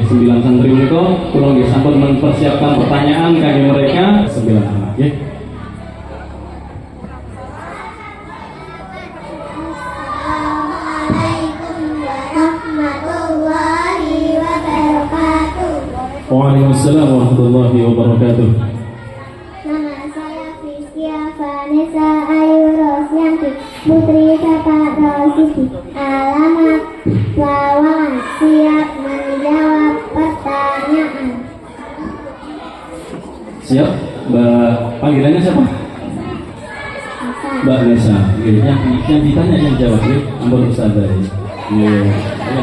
9 santri menika kula nggih sampun mempersiapkan pertanyaan kangge mereka 9 anak nggih. Waalaikumsalam warahmatullahi wabarakatuh. Nama saya Fisya Vanessa Ayu Rosyanti, putri Bapak Rosidi. Alamat Lawangan, siap menjawab pertanyaan. Siap, Mbak, panggilannya siapa? Mbak Nesa. Yang ditanya yang jawab ya, ampun Ustaz dari. Yang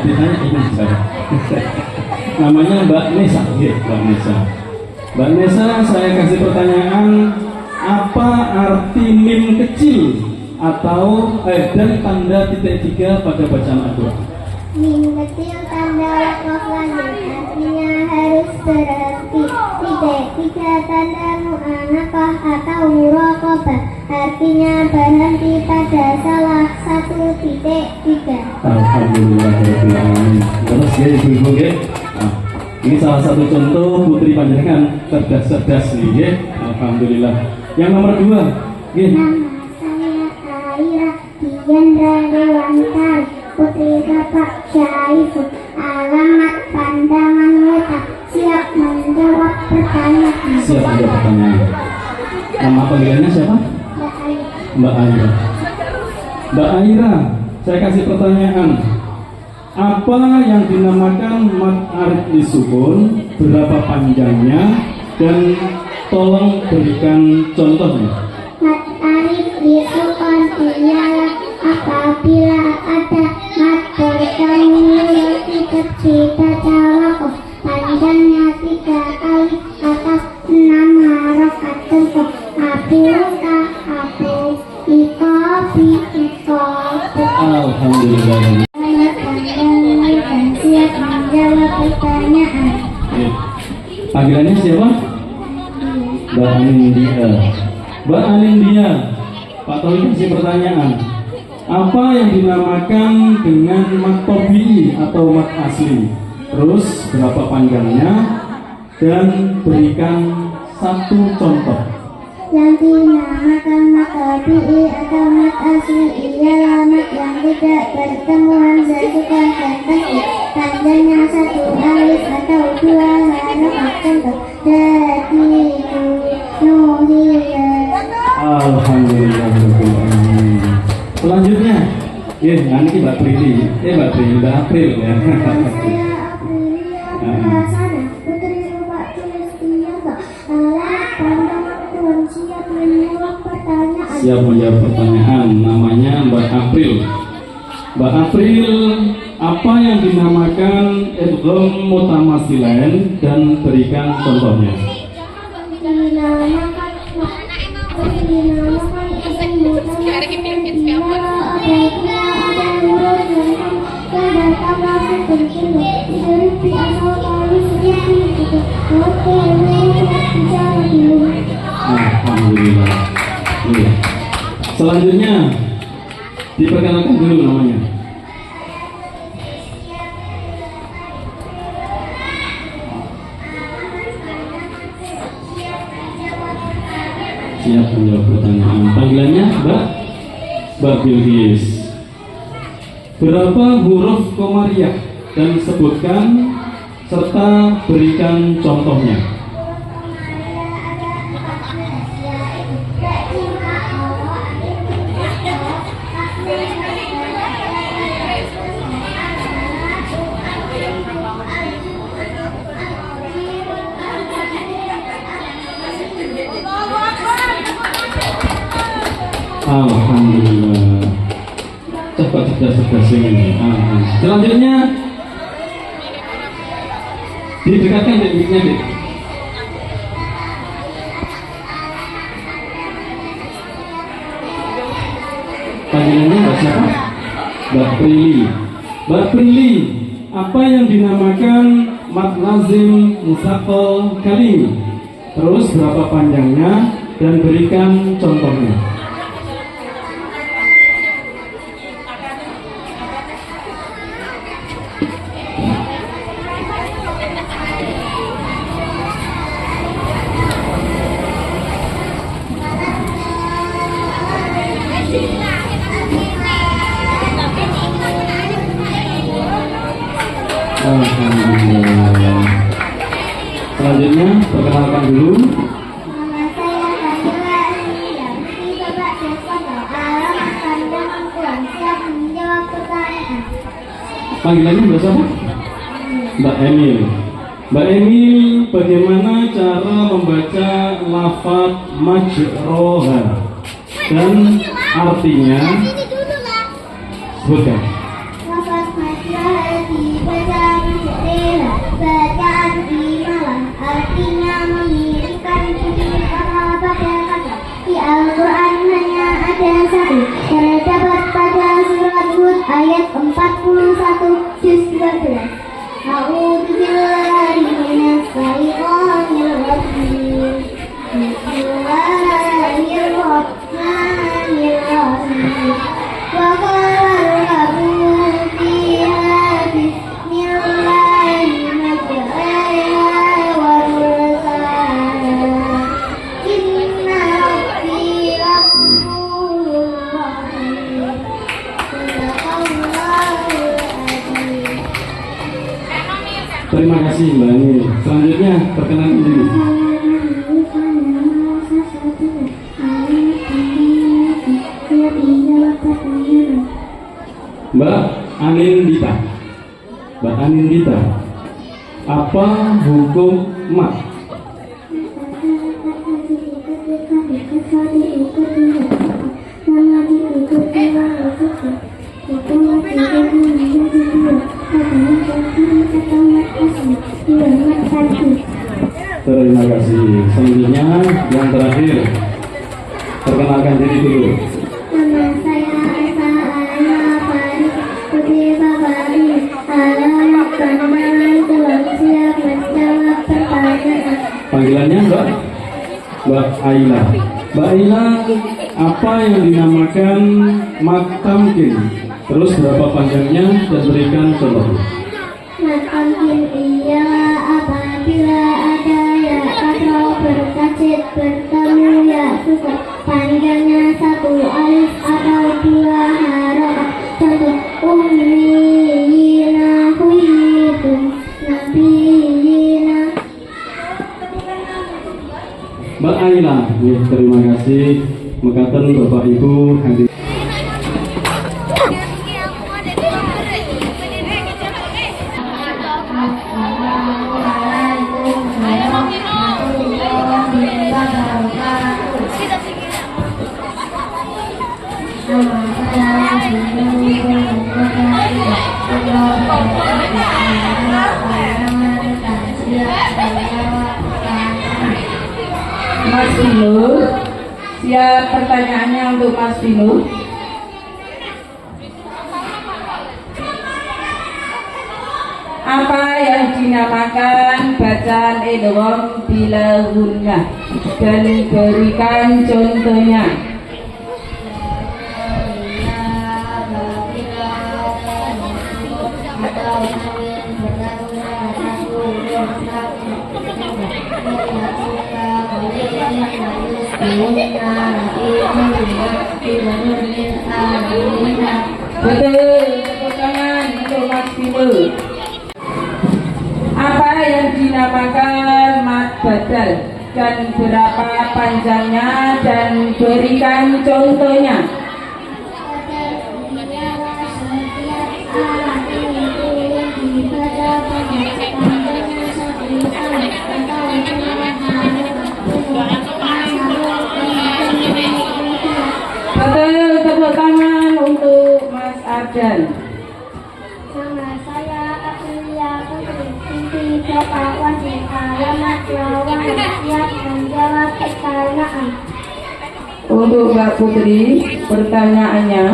ditanya ini saya. Namanya Mbak Nesa, Mbak Nesa. Mbak Nesa, saya kasih pertanyaan, apa arti mim kecil atau dan tanda titik 3 pada bacaan Al-Quran? Mim kecil tanda wakaf lanjut, artinya harus berhenti. Titik 3 tanda mu'anakah atau muraqabah, artinya berhenti pada salah satu titik 3. Alhamdulillah. Terus ya ibu-ibu ya. Ini salah satu contoh putri panjenengan cerdas-cerdas nih ya. Alhamdulillah. Yang nomor 2 ya. Nama saya Aira Diandra Dewantari, putri Bapak Syaiful. Alamat Pandangan Wetan, siap menjawab pertanyaan. Siap menjawab pertanyaan. Nama panggilannya siapa? Mbak Aira. Mbak Aira, saya kasih pertanyaan. Apa yang dinamakan mad arif lisukun, berapa panjangnya, dan tolong berikan contohnya. Mad arif lisukun ialah apabila ada mad bertemu kecil wakaf, panjangnya 3 kali atau 6 harokat. Contoh abuka, abu, ikobi, ikobi. Alhamdulillah. Siap menjawab pertanyaan. Panggilannya siapa? Mbak Anindia. Mbak Anindia, Pak Tauhid kasih pertanyaan. Apa yang dinamakan dengan mad tabi'i atau mad asli? Terus berapa panjangnya? Dan berikan satu contoh. Yang dinamakan mad tabi'i atau mad asli ialah mad yang tidak bertemuan satukan dan tasdid, panjangnya 1 alif atau 2 harokat. Contoh dadiku, nuhila. Alhamdulillah. Selanjutnya, ya, nanti Mbak Prili, Mbak April ya. Saya Aprilia Prasana, putri Bapak Tulistianto. Alat pandangan Tuhan, siap menjawab pertanyaan. Siap menjawab pertanyaan. Namanya Mbak April. Mbak April, apa yang dinamakan idgham mutamasilain dan berikan contohnya. Alhamdulillah. Iya. Selanjutnya diperkenalkan dulu namanya. Siap menjawab pertanyaan. Panggilannya Mbak Bilqis. Berapa huruf komariah dan sebutkan serta berikan contohnya. Alhamdulillah. Cerdas ini. Selanjutnya didekatkan mic-nya deh. Panggilannya Mbak siapa? Mbak Prili. Mbak Prili, apa yang dinamakan mad lazim musaqqal kalim? Terus berapa panjangnya dan berikan contohnya. Selanjutnya perkenalkan dulu. Nama saya Fadila Alia. Di Bapak Deskono. Alamat Pandangan Pulang. Siap menjawab pertanyaan. Panggilannya Mbak siapa? Mbak Emil. Mbak Emil, bagaimana cara membaca lafaz majroha dan artinya? Sebutkan. Lafaz majroha dibaca majroha, bacaan bimalah, artinya mengirimkan bunyi kata pada kata. Di Al-Quran hanya ada satu, terdapat pada surat Hud ayat 41 juz 12. A'udzu billahi minas syaitonir rajim. Bismillahirrahmanirrahim. Wa qala rabbukum fiha bismillahi majraha wa mursaha. Inna rabbi ghafurur rahim. Sadaqallahul azim. Terima kasih Mbak Emil. Selanjutnya perkenalkan diri. Mbak Anindita. Mbak Anindita, apa hukum mat? Terima kasih. Selanjutnya yang terakhir, perkenalkan diri dulu. Nama saya Esa Alana Faris Putri Babari. Alamat Pandangan Pulang. Siap menjawab pertanyaan. Panggilannya Mbak Aila. Mbak Aila, apa yang dinamakan maktamkin? Terus berapa panjangnya dan berikan contoh. Makamkin ialah apabila ada ya atau berkacit bertemu ya suka panjangnya satu alif atau dua harokat. Contoh ummiyina huyitum nabiyina. Mbak Aila, ya, terima kasih. Mekaten Bapak Ibu hadirin. Mas Binu, siap pertanyaannya untuk Mas Binu. Apa yang dinamakan bacaan idgham bila gunnah dan berikan contohnya? Betul, tepuk tangan untuk Mas Binu. Apa yang dinamakan mad badal dan berapa panjangnya dan berikan contohnya? Betul, tepuk tangan untuk Mas Ardan. Nama saya Aprilia Putri Binti Bapak Wajib. Alamat Lawan. Siap menjawab pertanyaan. Untuk Mbak Putri, pertanyaannya,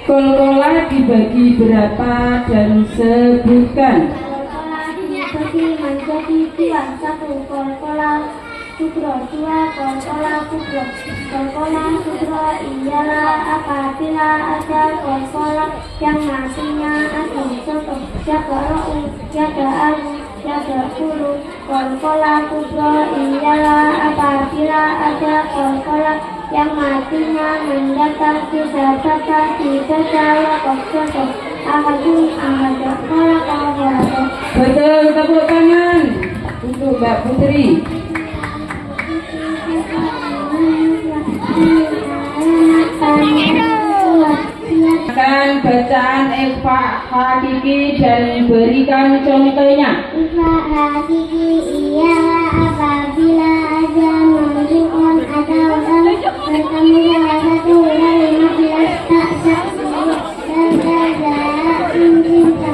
kol-kola dibagi berapa dan sebutkan? Kol-kola dibagi menjadi dua. Satu kol-kola sudro, dua kol-kola kubro. Kol-kola sudro ialah apabila ada kol-kola yang matinya asli. Contoh jagarau, jagaan, jagarkulu. Kol-kola kubro ialah apabila ada kol-kola yang matinya mendatang tidak dapat dibaca wakaf. Contoh ahadun, ahadun, kol-kola. Betul, tepuk tangan. untuk Mbak Putri. Akan bacaan Eva Hakiki dan berikan contohnya. Ifa hakiki ialah apabila ada menunjukkan atau bertemu salah satu dari 15 tak saksi dan terdapat cinta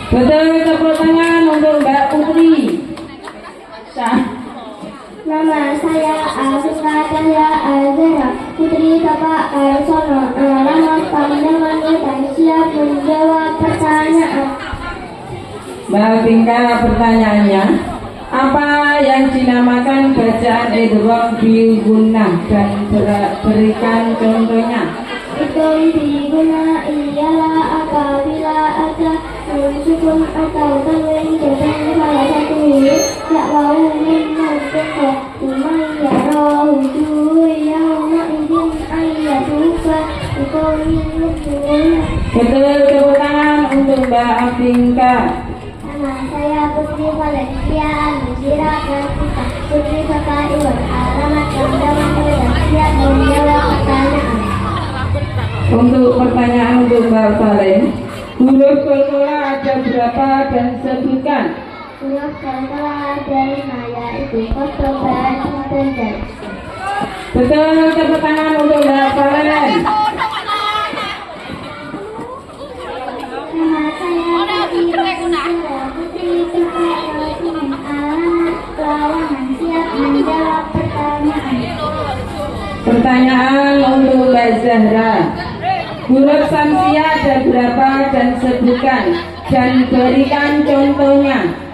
Betul, tepuk tangan untuk Mbak Putri. Nama saya Asika Cahya Azhara, putri Bapak Karsono. Alamat pandangan dan siap menjawab pertanyaan. Mbak Bingka, pertanyaannya, apa yang dinamakan bacaan idgham biguna dan berikan contohnya? Idgham biguna ialah apabila ada sukun atau tanwin pada salah satu huruf tak mau menentukan umayyaro yauma idin ayyatuka Betul, tepuk tangan untuk Mbak Bingka. Nama saya Putri Valencia Anusira Kartika, putri Bapak Iwan. Alamat Kandangan dan siap menjawab pertanyaan. Untuk pertanyaan untuk Mbak Valen, huruf kolkola ada berapa dan sebutkan? Huruf kolkola ada 5, yaitu kosong, dan dan. Betul, tepuk tangan untuk Mbak Valen. Nama saya Putri Bapak Iwan. Alamat Lawangan, siap menjawab pertanyaan. Pertanyaan untuk Mbak Zahra, huruf samsia ada berapa dan sebutkan dan berikan contohnya.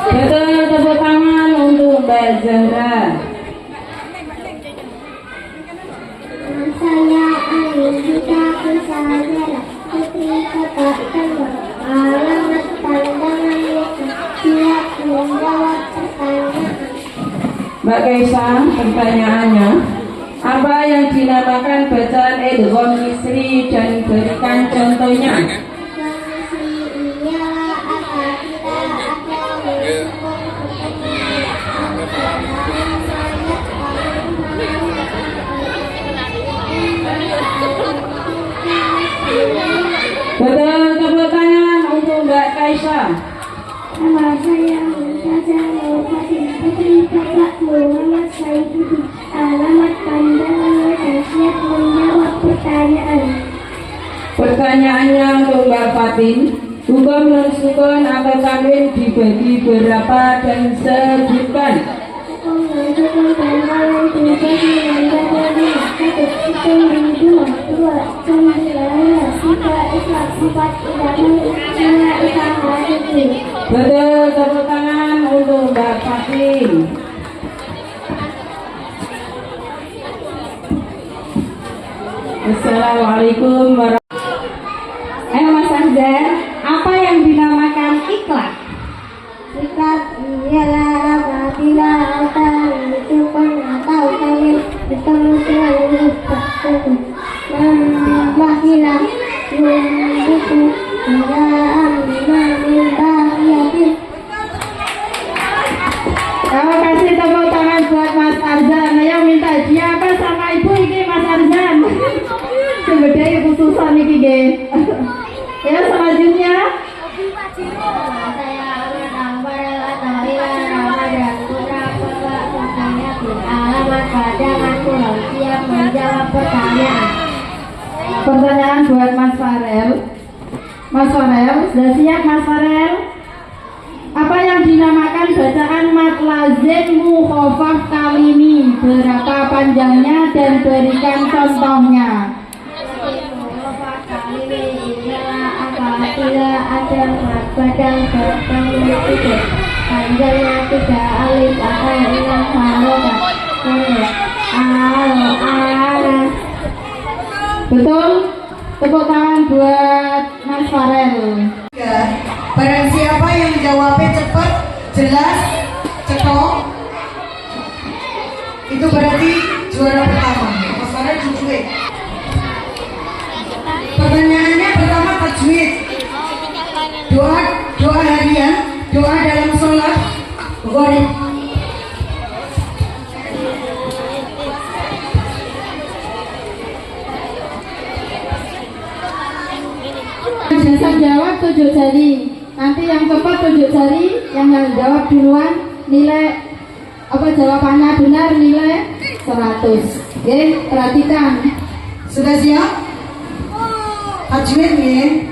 Betul, tepuk tangan untuk Mbak Zahra. Saya Ayushita Kusazera, putri Bapak Iwan. Alamat pandangan siap menjawab pertanyaan. Mbak Kaisa, pertanyaannya, apa yang dinamakan bacaan idgham misri dan berikan contohnya? Betul, tepuk tangan untuk Mbak Kaisa. Nama saya Mumtazah Fatin, putri Bapak Muhammad Saifuddin. Alamat pandangan dan siap menjawab pertanyaan. Pertanyaannya untuk Mbak Fatin, hukum non sukun atau tanwin dibagi berapa dan sebutkan? Hukum non sukun dan tanwin dibagi menjadi 1, hitung 2, 9, 3, Islam 4, Idamu 5, Islam Hadisi. Betul, tepuk tangan untuk Mbak Fatin. Assalamualaikum warahmatullahi. Ayo Mas Azhar, apa yang dinamakan iklan? Iklan ialah apabila ada menunjukkan atau tanwin bertemu dengan huruf tertentu. Membahilah buku dalam membahiyatin. Terima kasih, tepuk tangan buat Mas Arzan. Saya minta siapa sama ibu ini Mas Arzan. Sebenarnya khususan ini ge. Ya, selanjutnya. Saya Farel atau Iwan Ramadan, putra Bapak Musanya alamat Padangan Pulau, siap menjawab pertanyaan. Pertanyaan buat Mas Farel. Mas Farel, sudah siap Mas Farel? Apa yang dinamakan bacaan mat lazim mukhafaf kalimi? Berapa panjangnya dan berikan contohnya? Apabila ada mat badan bertemu tidur panjangnya 3 alif atau 6 harokat. Betul? Tepuk tangan buat Mas Farel. Barang siapa yang jawabnya cepat, jelas, cetok, itu berarti juara pertama. Mas Farel jujur. Pertanyaannya pertama tajwid. Doa harian, doa dalam sholat. Gharib. Jasa jawab 7 jari. Nanti yang cepat 7 jari, yang jawab duluan nilai jawabannya benar nilai 100. Oke, perhatikan. Sudah siap? Tajwid ya.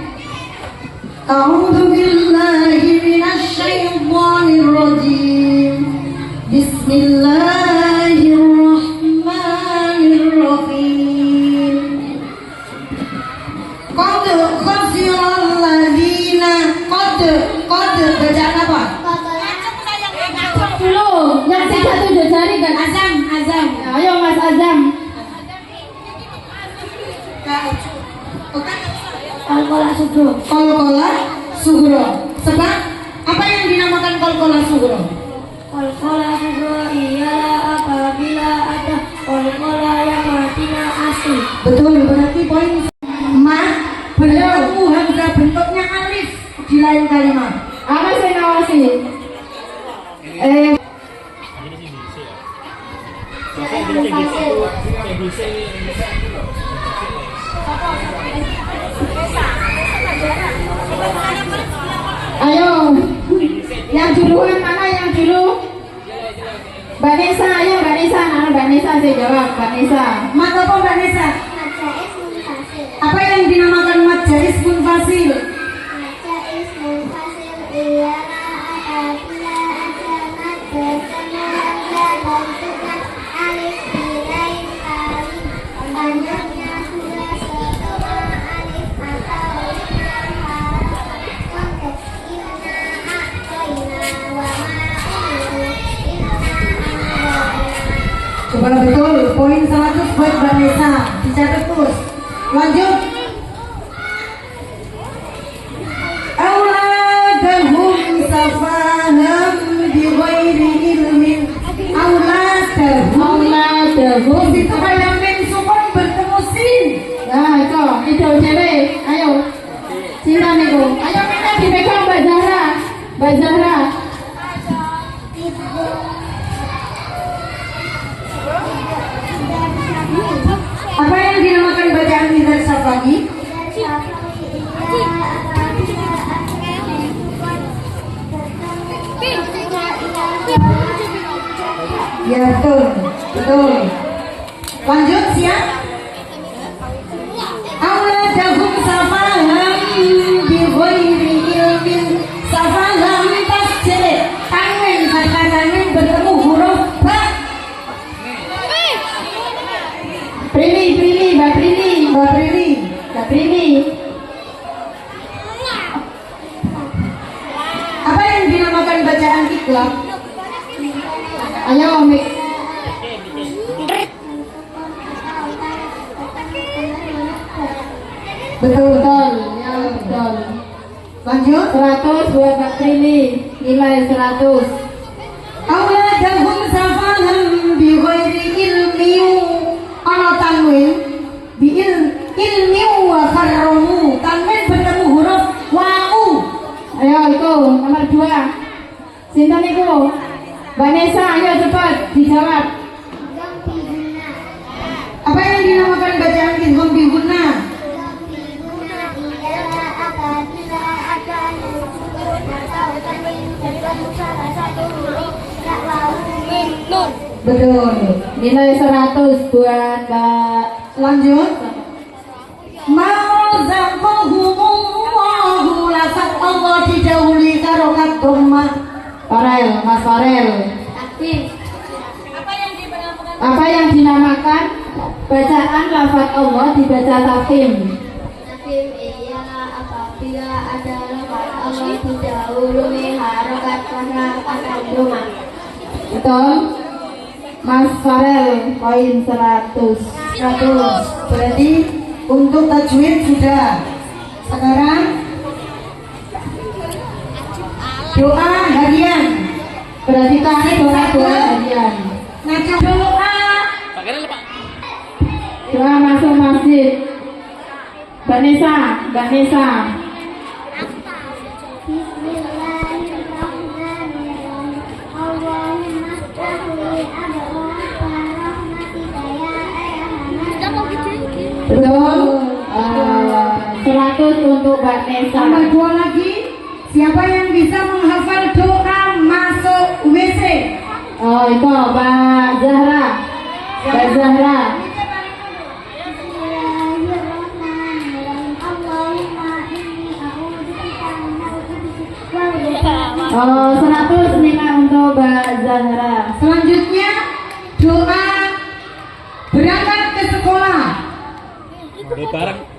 A'udzu billahi minasyaitonir rajim. Bismillahirrahmanirrahim. Qad khasiral ladzina qad bacaan apa? Dulu, yang 7 jari kan Azam. Ayo Mas Azam. Kolkola sugro. Sebab apa yang dinamakan kolkola sugro? Kolkola sugro ialah apabila ada kolkola yang artinya asli. Betul, berarti poin ma bertemu hamzah bentuknya alif di lain kalimat. Apa saya ngawasi? Ayo, yang duluan mana yang dulu? Mbak Nisa, ayo Mbak Nisa, Mbak Nisa saya jawab, Mbak Nisa. Mat apa Mbak Nisa? Majais munfasil. Apa yang dinamakan mad jais munfasil? Majais munfasil ialah apabila ada mad bertemu hamzah bentuknya alif di lain kali. Panjangnya 2 setelah alif atau 5 harokat. Konteks inna a'toina wa ma'udu inna anzalna. Coba betul, poin 100 buat Mbak Nisa. Dicatat terus. Lanjut. Auladahum safaham bi ghairi ilmin. Auladahum. Itu kayak min sukun bertemu sin. Nah, itu cewek. Ayo. Cinta nih, ayo minta dipegang Mbak Zahra. Mbak Zahra. Apa yang dinamakan bacaan Nizar Safagi? Ya betul. Lanjut siap. Auladahum safaham bi ghairi ilmin. Safaham tasjid. Tangan kata-katanya bertemu huruf ba. Mbak Prini. Apa yang dinamakan bacaan ikhlas? Ayo, Mik. Betul. Ya, betul. Lanjut. 100 buat Mbak Prini. Nilai 100. Auladahum safaham bi ghairi ilmi. Ana tanwin bi ilmi wa kharramu. Tanwin bertemu huruf wa'u. Ayo, itu nomor 2. Sinta niku. Mbak Nesa, ayo cepat dijawab. Apa yang dinamakan bacaan idgham bi gunnah? Ialah apabila ada sukun atau tanwin bertemu salah satu huruf tak wawu min nun. Betul. Nilai 100 buat Mbak. Lanjut. Ma'azaqahumullahu lafaz Allah didahului karokat dhammah. Mas Farel. Takbir. Apa yang dinamakan bacaan lafaz Allah dibaca tafkhim? Takbir ialah apabila ada lafaz Allah didahului harokat akal rumah. Betul? Mas Farel poin 100. 100. Berarti untuk tajwid sudah. Sekarang doa harian. Berarti tadi doa harian. Nah, doa Doa masuk masjid. Mbak Nesa, Mbak Nesa. Bismillahirrahmanirrahim. Allahumma aftahli abwaaba rahmatika ya arhamar Betul. 100 untuk Mbak Nesa. tambah 2 lagi. Siapa yang bisa menghafal doa masuk WC? Oh itu Mbak Zahra. Mbak Zahra. Bismillahirrahmanirrahim. Allahumma inni a'udzubika min al-khubuthi wal khaba'ith. Oh 100 nilai untuk Mbak Zahra. Selanjutnya doa berangkat ke sekolah. Bismillahirrahmanirrahim.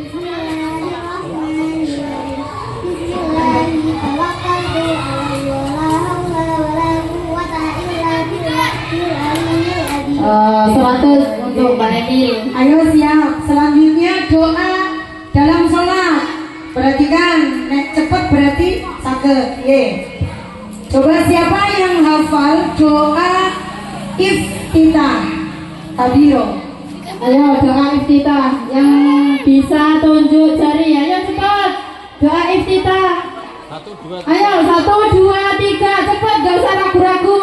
Bismillahirrahmanirrahim. La haula wala quwwata illa billahil aliyyil azim. 100 untuk Mbak Emil. Ayo siap. Selanjutnya doa dalam sholat. Perhatikan, nek cepet berarti saged. Ye. Coba siapa yang hafal doa iftitah? Tabiro. Ayo doa iftitah yang bisa tunjuk jari. Ayo cepat. Doa iftitah. Ayo 1, 2, 3 cepat, gak usah ragu-ragu.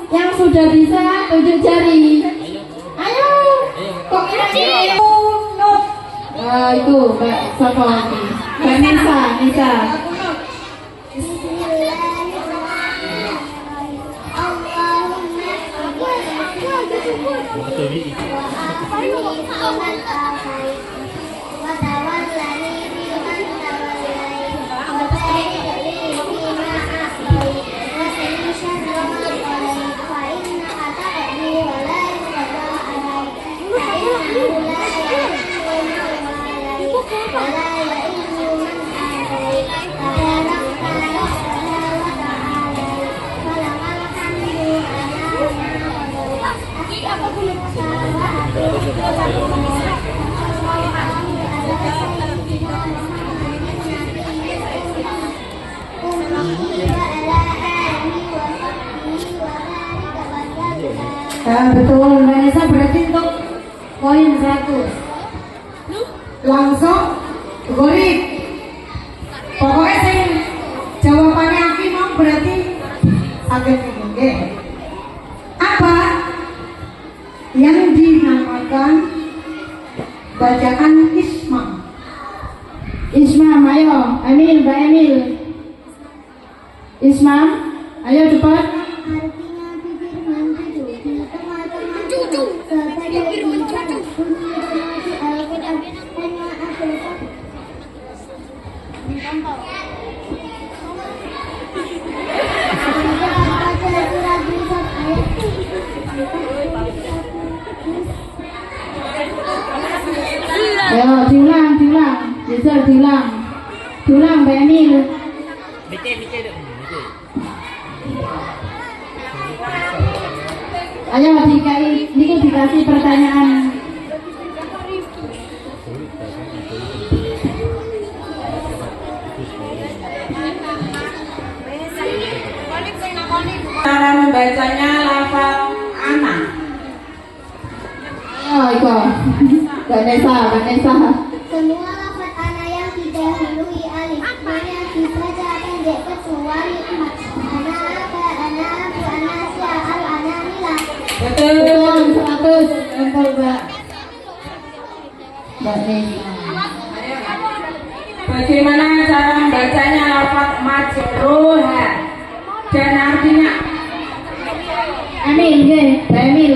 Yang sudah bisa tunjuk jari. Ayo. Kok ini? Itu Mbak Soko lagi. Mbak Nisa, Nisa. Bismillahirrahmanirrahim. Allahumma salli wa tawallani biman tawallait wa barik li fima a'tait wa qina syarra ma qadait fa innaka taqdi wa la yuqda alait fa innahu la ya'lamu man walait wa la ya'lamu man adait tabarakta rabbana wa ta'alait falamal hamdu ala Betul, Mbak Nesa berarti untuk poin 100. Langsung gorip. Pokoknya saya jawabannya Aki mau berarti agak oke. Apa yang dinamakan bacaan isma? Ismam, ayo. Emil, Mbak Emil. Ismam, ayo cepat. Artinya bibir mencucu di tengah-tengah sebagai bicara bunyi di Al-Quran hanya ada satu. Baca surat Yusuf ayat 1. Ayo diulang. Bisa diulang. Diulang Mbak Emil. Ayo dikasih pertanyaan. Cara membacanya lafaz anak. Ayo Iko. Mbak Nesa. Semua lafaz ana yang didahului alif hanya dibaca pendek kecuali 4. Ana apa, ana abu, ana sia, al, ana nila. Betul 100 untuk Mbak Nesa. Bagaimana cara membacanya lafaz majruha dan artinya? Emil, Mbak Emil.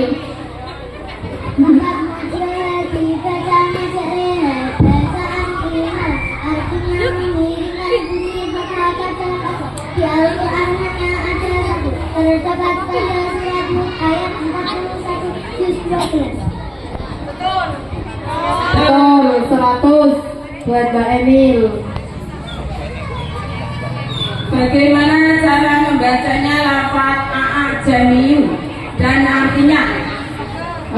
Lafaz majruha dibaca majruha, bacaan ilham, artinya mengiringkan bunyi kata-kata kosong. Di Al-Quran hanya ada satu, terdapat pada surat Hud ayat 41 juz 12. Betul 100 buat Mbak Emil. Bagaimana cara membacanya lafaz a'jamiyu dan artinya?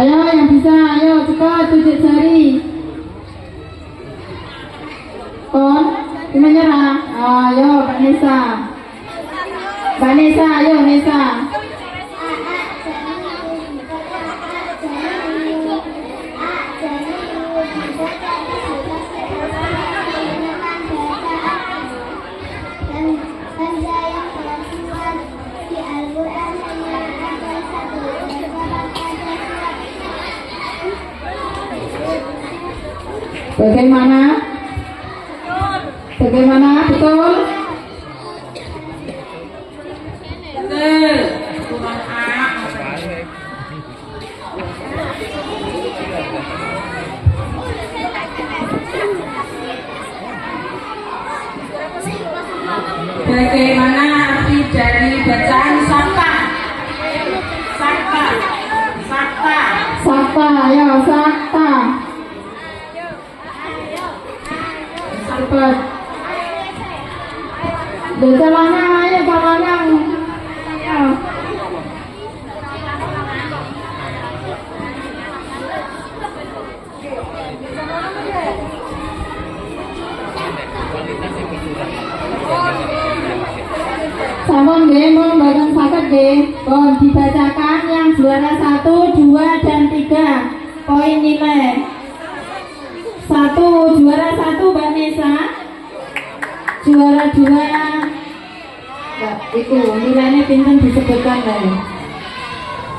Ayo yang bisa, ayo cepat tunjuk jari. Kon, menyerah. Ayo Mbak Nisa. Mbak Nisa, ayo Nisa. Bagaimana? Bagaimana? Betul? Betul. Bagaimana arti dari bacaan sakta? Sakta. Sakta. Sakta, ya sakta. Cepat. Baca mana? Ayo mana? Ayo. Sampun nggih, mohon mboten saged nggih. Mohon dibacakan yang juara 1, 2, dan 3. Poin nilai. 1, juara 1 Mbak Nesa. Juara 2 Mbak, itu nilainya pinten disebutkan Mbak.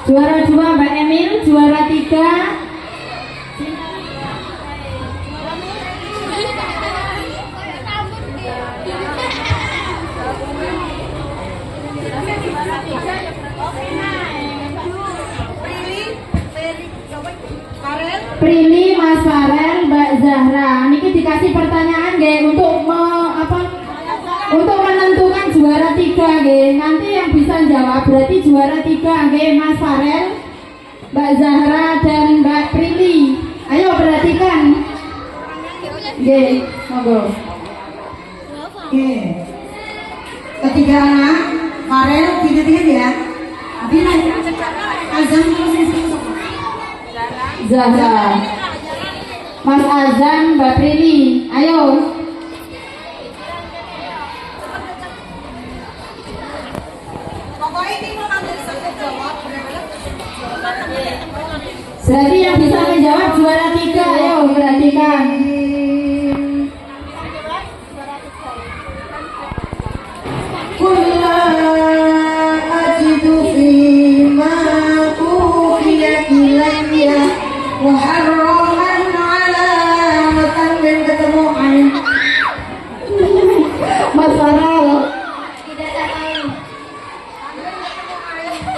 Juara 2 Mbak Emil, juara 3 Prilly, Mas Farel, Mbak Zahra. Niki dikasih pertanyaan nggih untuk untuk menentukan juara 3 nggih. Nanti yang bisa jawab berarti juara 3 nggih, Mas Farel, Mbak Zahra dan Mbak Prilly. Ayo perhatikan. Nggih, monggo. Oke. Ketiga anak, Farel, tiga-tiga ya. Bila Azam Zahra, Mas Azam, Mbak Prilly, ayo. Berarti yang bisa menjawab juara 3, ayo perhatikan. Muharraman ala matan ketemu Mas Farel.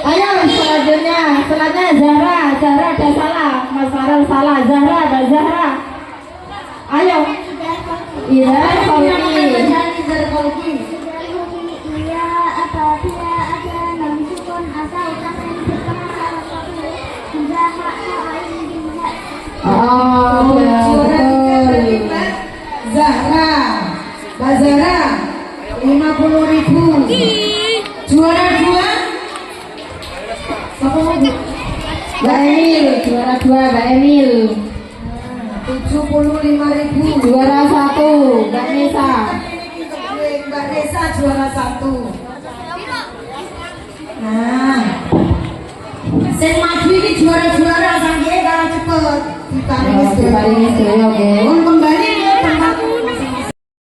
Ayo selanjutnya Zahra ada salah, Mas Farel salah, Zahra ada Zahra. Ayo. Iya, Kolki. Iya, apabila ada non sukun atau kata yang berkenaan Oh, betul. Zahra, Mbak Zahra, 50.000. Juara 2, Mbak Emil, juara 2 Mbak Emil. 75.000. Juara 1 Mbak Nesa. Mbak Nesa juara 1. Nah, sing maju ini juara-juara sanggih kalah cepet. Diparingi sedaya nggih.